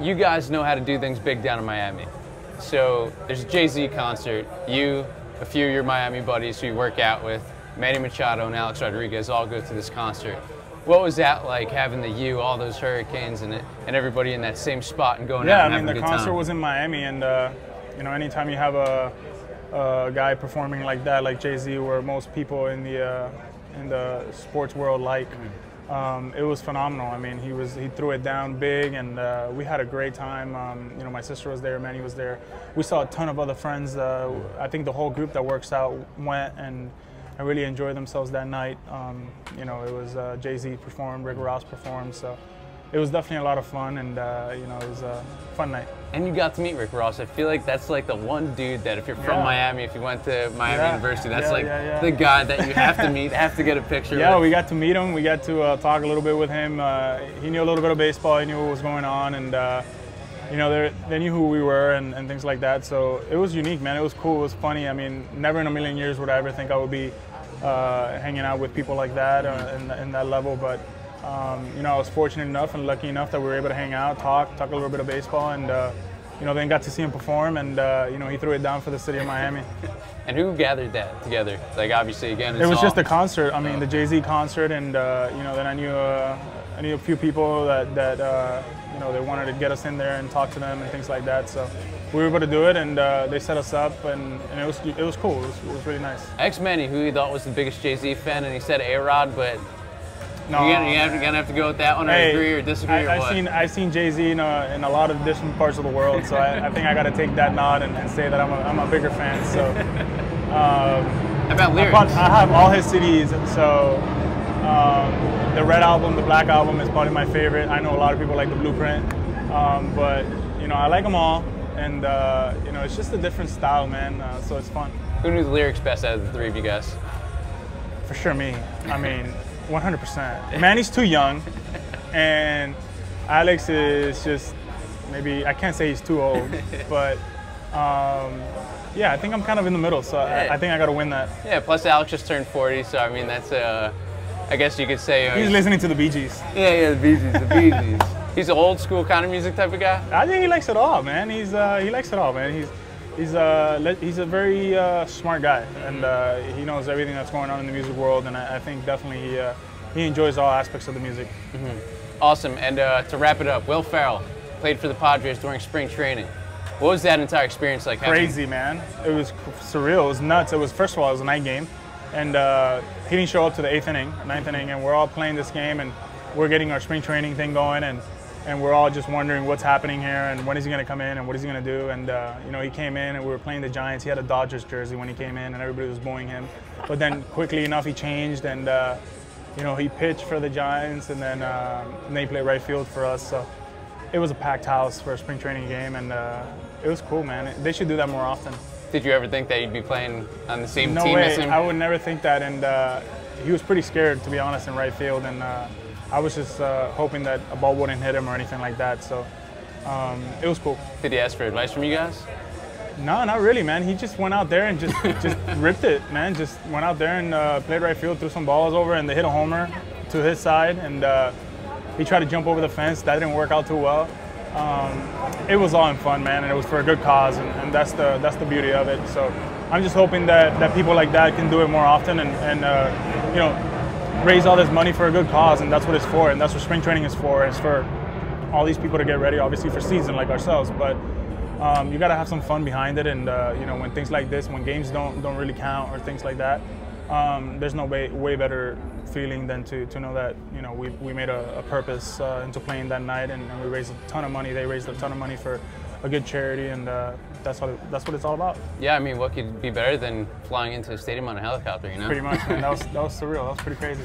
you guys know how to do things big down in Miami. So there's a Jay-Z concert. You, a few of your Miami buddies who you work out with, Manny Machado and Alex Rodriguez all go to this concert. What was that like, having the U, all those Hurricanes, and everybody in that same spot and going out and having a good time? Yeah, I mean, the concert was in Miami, and you know, anytime you have a guy performing like that, like Jay-Z, where most people in the sports world like, it was phenomenal. I mean, he threw it down big, and we had a great time. You know, my sister was there, Manny was there. We saw a ton of other friends. I think the whole group that works out went and really enjoyed themselves that night. You know, it was Jay-Z performed, Rick Ross performed, so it was definitely a lot of fun, and you know, it was a fun night. And you got to meet Rick Ross. I feel like that's like the one dude that if you're from Miami, if you went to Miami University, that's the guy that you have to meet, have to get a picture with. Yeah, we got to meet him. We got to talk a little bit with him. He knew a little bit of baseball. He knew what was going on, and you know, they knew who we were and things like that. So it was unique, man. It was cool. It was funny. I mean, never in a million years would I ever think I would be hanging out with people like that in that level, but you know, I was fortunate enough and lucky enough that we were able to hang out, talk a little bit of baseball, and you know, then got to see him perform, and you know, he threw it down for the city of Miami. And who gathered that together? Like, obviously, again, it was just a concert. I mean, the Jay-Z concert, and you know, then I knew a few people that you know, they wanted to get us in there and talk to them and things like that. So we were able to do it, and they set us up, and it was cool. It was really nice. Manny, who he thought was the biggest Jay-Z fan, and he said A-Rod, but no, you're gonna have to go with that one, or agree or disagree, or what? I've seen Jay-Z in a lot of different parts of the world, so I think I got to take that nod and say that I'm a bigger fan. So how about lyrics? I have all his CDs, so the Red album, the Black album is probably my favorite. I know a lot of people like the Blueprint, but you know, I like them all, and you know, it's just a different style, man. So it's fun. Who knew the lyrics best out of the three of you guys? For sure, me. I mean, 100%. Manny's too young, and Alex is just, maybe, I can't say he's too old, but yeah, I think I'm kind of in the middle, so I think I got to win that. Yeah, plus Alex just turned 40, so I mean, that's, I guess you could say... he's listening to the Bee Gees. Yeah, the Bee Gees, the Bee Gees. He's an old school kind of music type of guy? I think he likes it all, man. He likes it all, man. He's a very smart guy, and he knows everything that's going on in the music world, and I think definitely he enjoys all aspects of the music. Awesome, and to wrap it up, Will Ferrell played for the Padres during spring training. What was that entire experience like? Crazy, man. It was surreal. It was nuts. First of all, it was a night game, and he didn't show up to the ninth inning, and we're all playing this game, and we're getting our spring training thing going, and we're all just wondering what's happening here and when is he going to come in and what is he going to do. And you know, he came in and we were playing the Giants. He had a Dodgers jersey when he came in, and everybody was booing him. But then quickly enough, he changed, and you know, he pitched for the Giants, and then he played right field for us. So it was a packed house for a spring training game, and it was cool, man. They should do that more often. Did you ever think that you'd be playing on the same team as him? I would never think that, and he was pretty scared, to be honest, in right field, and I was just hoping that a ball wouldn't hit him or anything like that, so it was cool. Did he ask for advice from you guys? No, not really, man. He just went out there and just ripped it, man. Just went out there and played right field, threw some balls over, and they hit a homer to his side, and he tried to jump over the fence. That didn't work out too well. It was all in fun, man, and it was for a good cause, and that's the beauty of it. So I'm just hoping that people like that can do it more often, and you know, raise all this money for a good cause, and that's what it's for, and that's what spring training is for. It's for all these people to get ready, obviously for season like ourselves, but you got to have some fun behind it, and you know, when things like this, when games don't really count or things like that, there's no way better feeling than to know that, you know, we made a purpose into playing that night, and we raised a ton of money. They raised a ton of money for a good charity, and that's what it's all about. Yeah, I mean, what could be better than flying into a stadium on a helicopter, you know? Pretty much, man. That was surreal. That was pretty crazy.